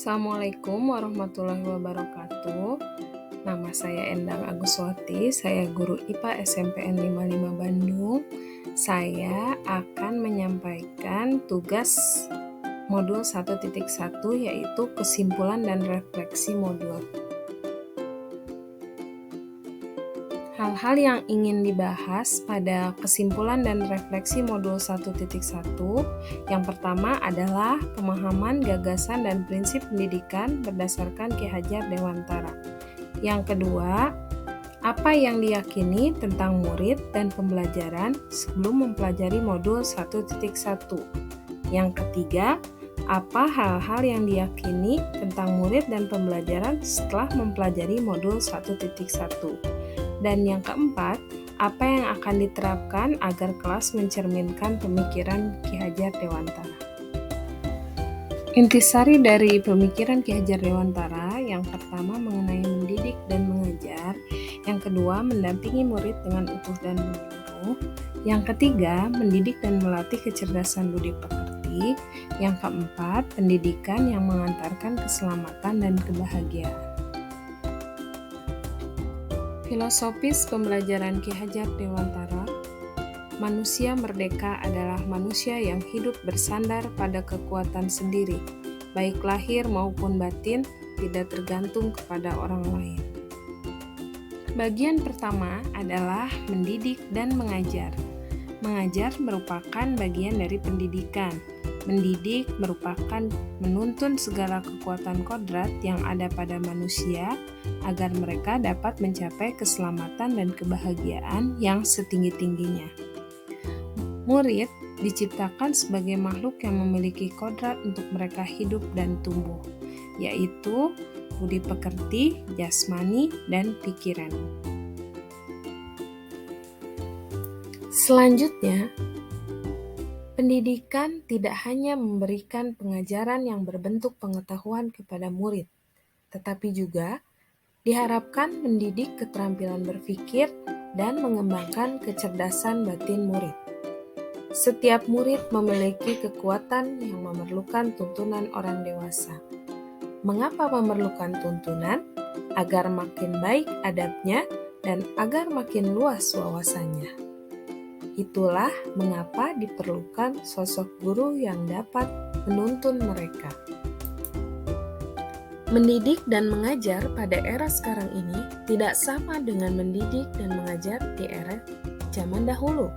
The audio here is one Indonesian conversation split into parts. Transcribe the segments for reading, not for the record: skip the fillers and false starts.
Assalamualaikum warahmatullahi wabarakatuh. Nama saya Endang Aguswati, saya guru IPA SMPN 55 Bandung. Saya akan menyampaikan tugas modul 1.1 yaitu kesimpulan dan refleksi modul. Hal-hal yang ingin dibahas pada kesimpulan dan refleksi modul 1.1 yang pertama adalah pemahaman, gagasan, dan prinsip pendidikan berdasarkan Ki Hajar Dewantara. Yang kedua, apa yang diyakini tentang murid dan pembelajaran sebelum mempelajari modul 1.1. Yang ketiga, apa hal-hal yang diyakini tentang murid dan pembelajaran setelah mempelajari modul 1.1. Dan yang keempat, apa yang akan diterapkan agar kelas mencerminkan pemikiran Ki Hajar Dewantara. Intisari dari pemikiran Ki Hajar Dewantara, yang pertama mengenai mendidik dan mengajar, yang kedua mendampingi murid dengan utuh dan menyeluruh, yang ketiga mendidik dan melatih kecerdasan budi pekerti, yang keempat pendidikan yang mengantarkan keselamatan dan kebahagiaan. Filosofis pembelajaran Ki Hajar Dewantara, manusia merdeka adalah manusia yang hidup bersandar pada kekuatan sendiri, baik lahir maupun batin, tidak tergantung kepada orang lain. Bagian pertama adalah mendidik dan mengajar. Mengajar merupakan bagian dari pendidikan. Mendidik merupakan menuntun segala kekuatan kodrat yang ada pada manusia agar mereka dapat mencapai keselamatan dan kebahagiaan yang setinggi-tingginya. Murid diciptakan sebagai makhluk yang memiliki kodrat untuk mereka hidup dan tumbuh, yaitu budi pekerti, jasmani, dan pikiran. Selanjutnya, pendidikan tidak hanya memberikan pengajaran yang berbentuk pengetahuan kepada murid, tetapi juga diharapkan mendidik keterampilan berpikir dan mengembangkan kecerdasan batin murid. Setiap murid memiliki kekuatan yang memerlukan tuntunan orang dewasa. Mengapa memerlukan tuntunan? Agar makin baik adabnya dan agar makin luas wawasannya. Itulah mengapa diperlukan sosok guru yang dapat menuntun mereka. Mendidik dan mengajar pada era sekarang ini tidak sama dengan mendidik dan mengajar di era zaman dahulu.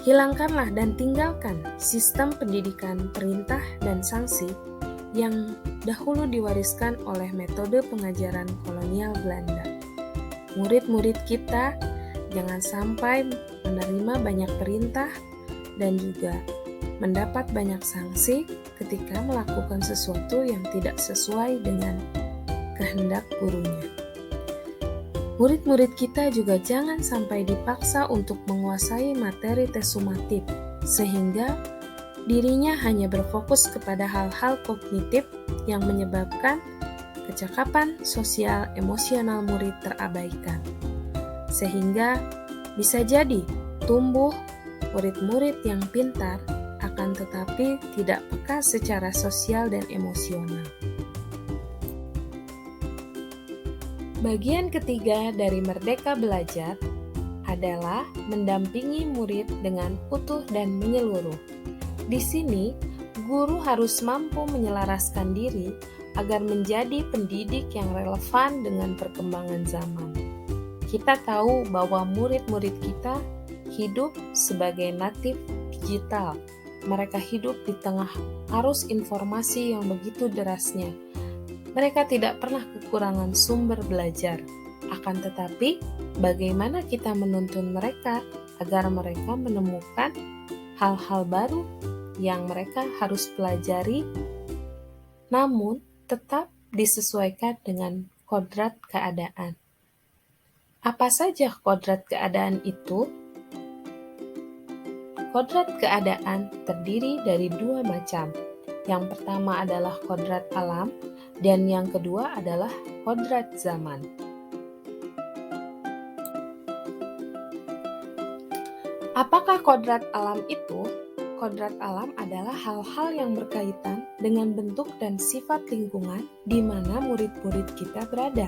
Hilangkanlah dan tinggalkan sistem pendidikan perintah dan sanksi yang dahulu diwariskan oleh metode pengajaran kolonial Belanda. Murid-murid kita jangan sampai menerima banyak perintah dan juga mendapat banyak sanksi ketika melakukan sesuatu yang tidak sesuai dengan kehendak gurunya. Murid-murid kita juga jangan sampai dipaksa untuk menguasai materi tes sumatif, sehingga dirinya hanya berfokus kepada hal-hal kognitif yang menyebabkan kecakapan sosial emosional murid terabaikan. Sehingga bisa jadi tumbuh murid-murid yang pintar akan tetapi tidak peka secara sosial dan emosional. Bagian ketiga dari Merdeka Belajar adalah mendampingi murid dengan utuh dan menyeluruh. Di sini, guru harus mampu menyelaraskan diri agar menjadi pendidik yang relevan dengan perkembangan zaman. Kita tahu bahwa murid-murid kita hidup sebagai natif digital. Mereka hidup di tengah arus informasi yang begitu derasnya. Mereka tidak pernah kekurangan sumber belajar. Akan tetapi, bagaimana kita menuntun mereka agar mereka menemukan hal-hal baru yang mereka harus pelajari, namun tetap disesuaikan dengan kodrat keadaan. Apa saja kodrat keadaan itu? Kodrat keadaan terdiri dari dua macam. Yang pertama adalah kodrat alam, dan yang kedua adalah kodrat zaman. Apakah kodrat alam itu? kodrat alam adalah hal-hal yang berkaitan dengan bentuk dan sifat lingkungan di mana murid-murid kita berada.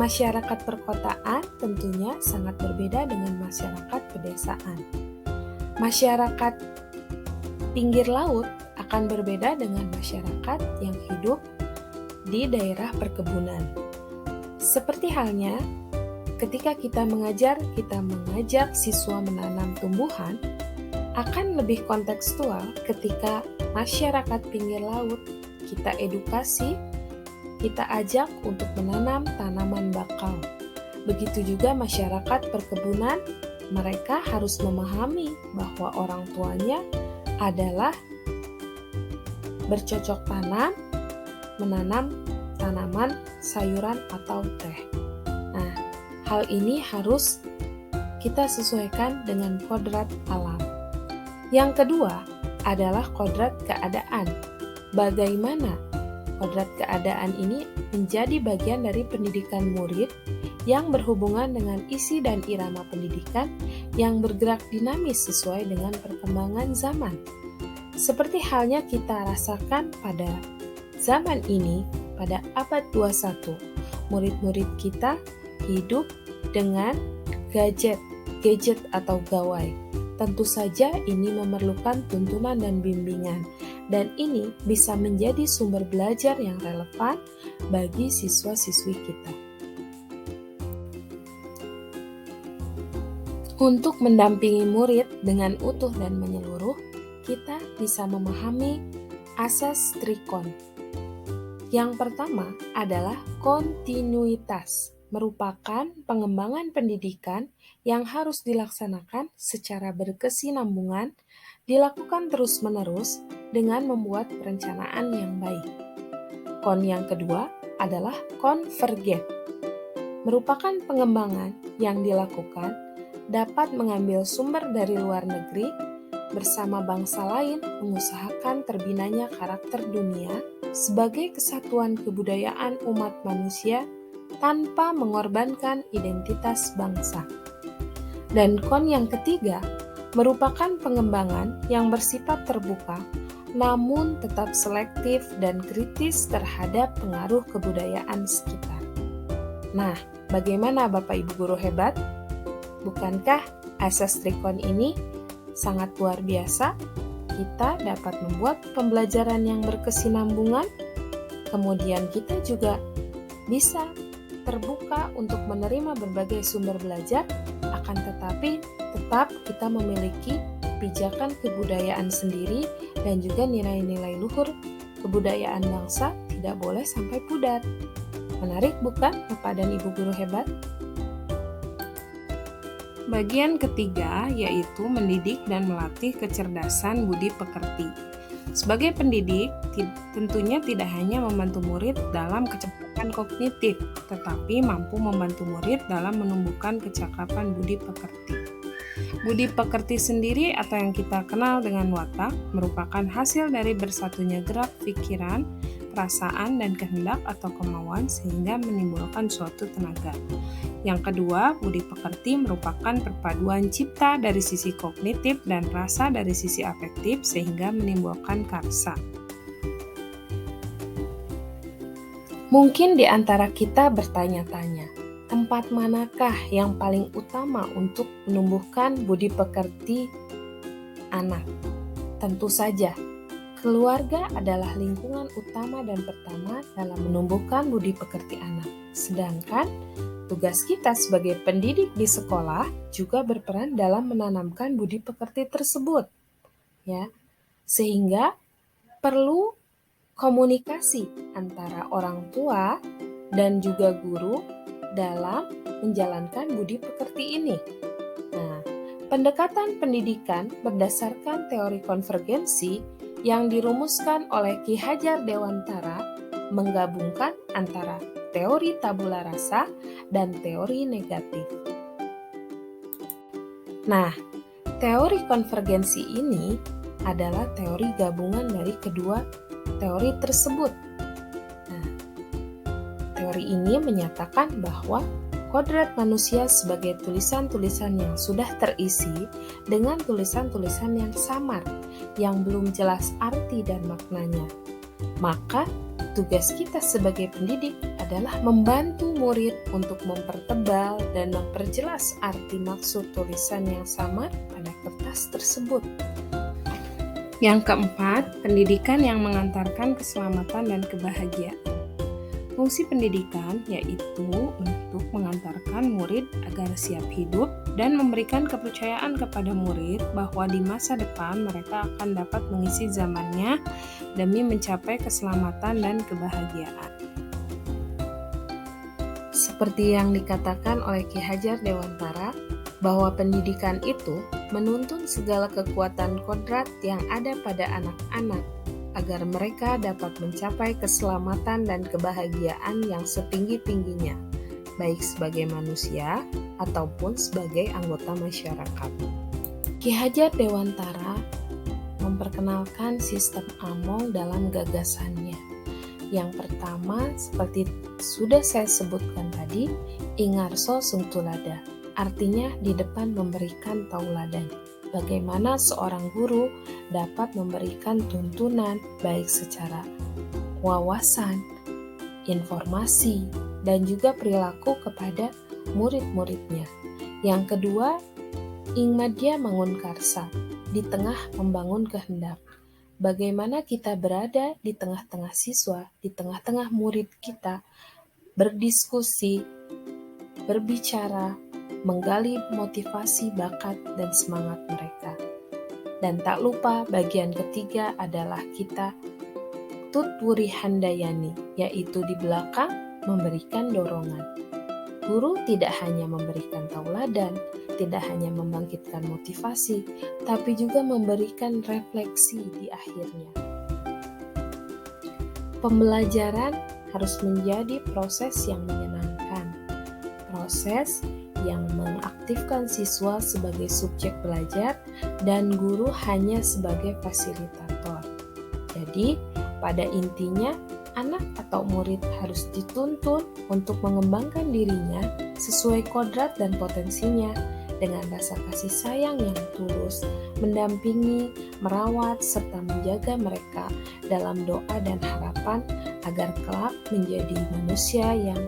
Masyarakat perkotaan tentunya sangat berbeda dengan masyarakat pedesaan. Masyarakat pinggir laut akan berbeda dengan masyarakat yang hidup di daerah perkebunan. Seperti halnya ketika kita mengajak siswa menanam tumbuhan, akan lebih kontekstual ketika masyarakat pinggir laut kita edukasi, kita ajak untuk menanam tanaman bakau. Begitu juga masyarakat perkebunan, mereka harus memahami bahwa orang tuanya adalah bercocok tanam, menanam tanaman, sayuran, atau teh. Nah, hal ini harus kita sesuaikan dengan kodrat alam. Yang kedua adalah kodrat keadaan. Bagaimana kodrat keadaan ini menjadi bagian dari pendidikan murid yang berhubungan dengan isi dan irama pendidikan yang bergerak dinamis sesuai dengan perkembangan zaman. Seperti halnya kita rasakan pada zaman ini, pada abad 21, murid-murid kita hidup dengan gadget atau gawai. Tentu saja ini memerlukan tuntunan dan bimbingan, dan ini bisa menjadi sumber belajar yang relevan bagi siswa-siswi kita. Untuk mendampingi murid dengan utuh dan menyeluruh, kita bisa memahami asas trikon. Yang pertama adalah kontinuitas, merupakan pengembangan pendidikan yang harus dilaksanakan secara berkesinambungan, dilakukan terus-menerus dengan membuat perencanaan yang baik. Kon yang kedua adalah konvergen, merupakan pengembangan yang dilakukan dapat mengambil sumber dari luar negeri bersama bangsa lain mengusahakan terbinanya karakter dunia sebagai kesatuan kebudayaan umat manusia tanpa mengorbankan identitas bangsa. Dan kon yang ketiga merupakan pengembangan yang bersifat terbuka namun tetap selektif dan kritis terhadap pengaruh kebudayaan sekitar. Nah, bagaimana Bapak Ibu guru hebat? Bukankah asas trikon ini sangat luar biasa? Kita dapat membuat pembelajaran yang berkesinambungan, kemudian kita juga bisa terbuka untuk menerima berbagai sumber belajar, akan tetapi tetap kita memiliki pijakan kebudayaan sendiri dan juga nilai-nilai luhur kebudayaan bangsa tidak boleh sampai pudar. Menarik bukan Bapak dan Ibu guru hebat? Bagian ketiga yaitu mendidik dan melatih kecerdasan budi pekerti. Sebagai pendidik, tentunya tidak hanya membantu murid dalam kecepatan kognitif, tetapi mampu membantu murid dalam menumbuhkan kecakapan budi pekerti. Budi pekerti sendiri atau yang kita kenal dengan watak merupakan hasil dari bersatunya gerak pikiran, perasaan, dan kehendak atau kemauan sehingga menimbulkan suatu tenaga. Yang kedua, budi pekerti merupakan perpaduan cipta dari sisi kognitif dan rasa dari sisi afektif sehingga menimbulkan karsa. Mungkin di antara kita bertanya-tanya, tempat manakah yang paling utama untuk menumbuhkan budi pekerti anak? Tentu saja, keluarga adalah lingkungan utama dan pertama dalam menumbuhkan budi pekerti anak. Sedangkan tugas kita sebagai pendidik di sekolah juga berperan dalam menanamkan budi pekerti tersebut. Ya. Sehingga perlu komunikasi antara orang tua dan juga guru dalam menjalankan budi pekerti ini. Nah, pendekatan pendidikan berdasarkan teori konvergensi yang dirumuskan oleh Ki Hajar Dewantara menggabungkan antara teori tabula rasa dan teori negatif. Nah, teori konvergensi ini adalah teori gabungan dari kedua teori tersebut. Nah, teori ini menyatakan bahwa kodrat manusia sebagai tulisan-tulisan yang sudah terisi dengan tulisan-tulisan yang samar, yang belum jelas arti dan maknanya. Maka, tugas kita sebagai pendidik adalah membantu murid untuk mempertebal dan memperjelas arti maksud tulisan yang samar pada kertas tersebut. Yang keempat, pendidikan yang mengantarkan keselamatan dan kebahagiaan. Fungsi pendidikan yaitu untuk mengantarkan murid agar siap hidup dan memberikan kepercayaan kepada murid bahwa di masa depan mereka akan dapat mengisi zamannya demi mencapai keselamatan dan kebahagiaan. Seperti yang dikatakan oleh Ki Hajar Dewantara, bahwa pendidikan itu menuntun segala kekuatan kodrat yang ada pada anak-anak agar mereka dapat mencapai keselamatan dan kebahagiaan yang setinggi-tingginya, baik sebagai manusia ataupun sebagai anggota masyarakat. Ki Hajar Dewantara memperkenalkan sistem Among dalam gagasannya. Yang pertama, seperti sudah saya sebutkan tadi, Ingarso Sung Tulada, artinya di depan memberikan tauladan. Bagaimana seorang guru dapat memberikan tuntunan baik secara wawasan, informasi, dan juga perilaku kepada murid-muridnya. Yang kedua, Ingmadya Mangunkarsa, di tengah membangun kehendak. Bagaimana kita berada di tengah-tengah siswa, di tengah-tengah murid kita, berdiskusi, berbicara, menggali motivasi, bakat, dan semangat mereka. Dan tak lupa bagian ketiga adalah kita tutwuri handayani, yaitu di belakang memberikan dorongan. Guru tidak hanya memberikan tauladan, tidak hanya membangkitkan motivasi, tapi juga memberikan refleksi di akhirnya. Pembelajaran harus menjadi proses yang menyenangkan, proses yang mengaktifkan siswa sebagai subjek belajar dan guru hanya sebagai fasilitator. Jadi, pada intinya, anak atau murid harus dituntun untuk mengembangkan dirinya sesuai kodrat dan potensinya dengan rasa kasih sayang yang tulus, mendampingi, merawat, serta menjaga mereka dalam doa dan harapan agar kelak menjadi manusia yang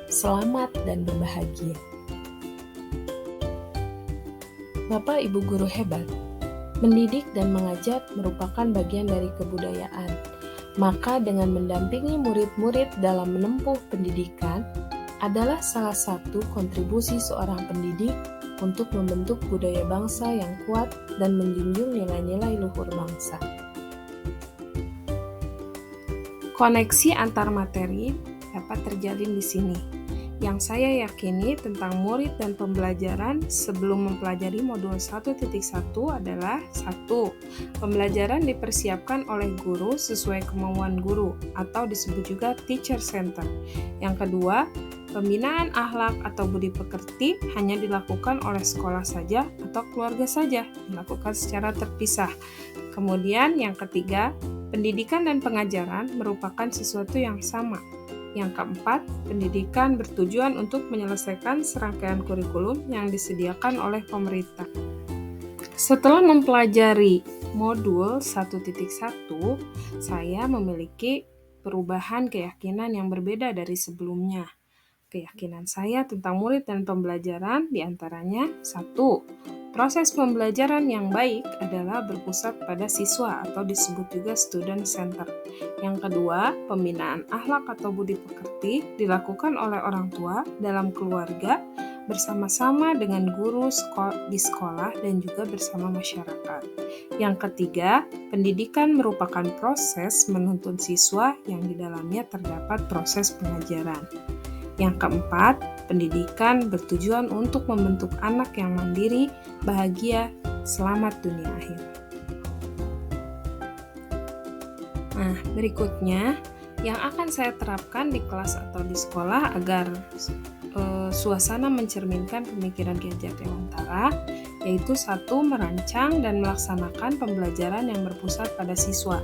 selamat dan berbahagia. Bapak Ibu guru hebat, mendidik dan mengajar merupakan bagian dari kebudayaan. Maka dengan mendampingi murid-murid dalam menempuh pendidikan adalah salah satu kontribusi seorang pendidik untuk membentuk budaya bangsa yang kuat dan menjunjung nilai-nilai luhur bangsa. Koneksi antar materi dapat terjalin di sini. Yang saya yakini tentang murid dan pembelajaran sebelum mempelajari modul 1.1 adalah 1. Pembelajaran dipersiapkan oleh guru sesuai kemauan guru atau disebut juga teacher center. Yang kedua, pembinaan akhlak atau budi pekerti hanya dilakukan oleh sekolah saja atau keluarga saja, dilakukan secara terpisah. Kemudian yang ketiga, pendidikan dan pengajaran merupakan sesuatu yang sama. Yang keempat, pendidikan bertujuan untuk menyelesaikan serangkaian kurikulum yang disediakan oleh pemerintah. Setelah mempelajari modul 1.1, saya memiliki perubahan keyakinan yang berbeda dari sebelumnya. Keyakinan saya tentang murid dan pembelajaran diantaranya 1. Proses pembelajaran yang baik adalah berpusat pada siswa atau disebut juga student center. Yang kedua, pembinaan akhlak atau budi pekerti dilakukan oleh orang tua dalam keluarga bersama-sama dengan guru di sekolah dan juga bersama masyarakat. Yang ketiga, pendidikan merupakan proses menuntun siswa yang di dalamnya terdapat proses pengajaran. Yang keempat, pendidikan bertujuan untuk membentuk anak yang mandiri, bahagia, selamat dunia akhirat. Nah, berikutnya yang akan saya terapkan di kelas atau di sekolah agar suasana mencerminkan pemikiran Ki Hajar Dewantara, yaitu 1. Merancang dan melaksanakan pembelajaran yang berpusat pada siswa.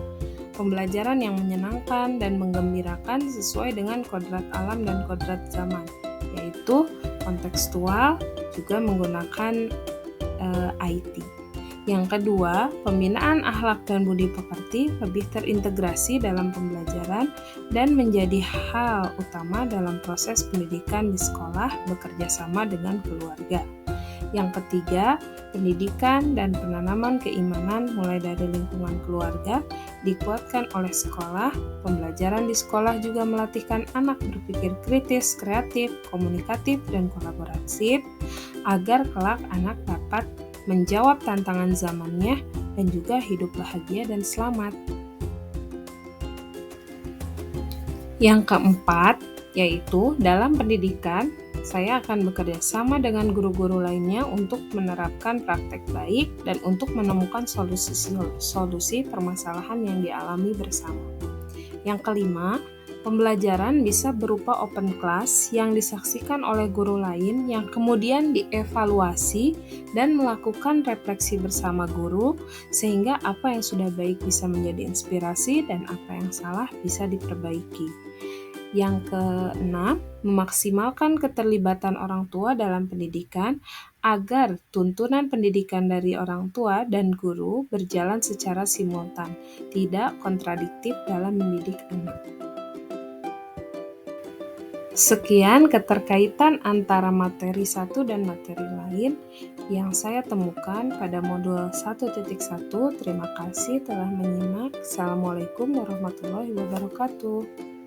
Pembelajaran yang menyenangkan dan menggembirakan sesuai dengan kodrat alam dan kodrat zaman, yaitu kontekstual, juga menggunakan IT. Yang kedua, pembinaan akhlak dan budi pekerti lebih terintegrasi dalam pembelajaran dan menjadi hal utama dalam proses pendidikan di sekolah bekerja sama dengan keluarga. Yang ketiga, pendidikan dan penanaman keimanan mulai dari lingkungan keluarga dikuatkan oleh sekolah. Pembelajaran di sekolah juga melatihkan anak berpikir kritis, kreatif, komunikatif, dan kolaboratif agar kelak anak dapat menjawab tantangan zamannya dan juga hidup bahagia dan selamat. Yang keempat, yaitu dalam pendidikan, saya akan bekerja sama dengan guru-guru lainnya untuk menerapkan praktek baik dan untuk menemukan solusi permasalahan yang dialami bersama. Yang kelima, pembelajaran bisa berupa open class yang disaksikan oleh guru lain yang kemudian dievaluasi dan melakukan refleksi bersama guru sehingga apa yang sudah baik bisa menjadi inspirasi dan apa yang salah bisa diperbaiki. Yang keenam, memaksimalkan keterlibatan orang tua dalam pendidikan agar tuntunan pendidikan dari orang tua dan guru berjalan secara simultan, tidak kontradiktif dalam mendidik anak. Sekian keterkaitan antara materi satu dan materi lain yang saya temukan pada modul 1.1. Terima kasih telah menyimak. Assalamualaikum warahmatullahi wabarakatuh.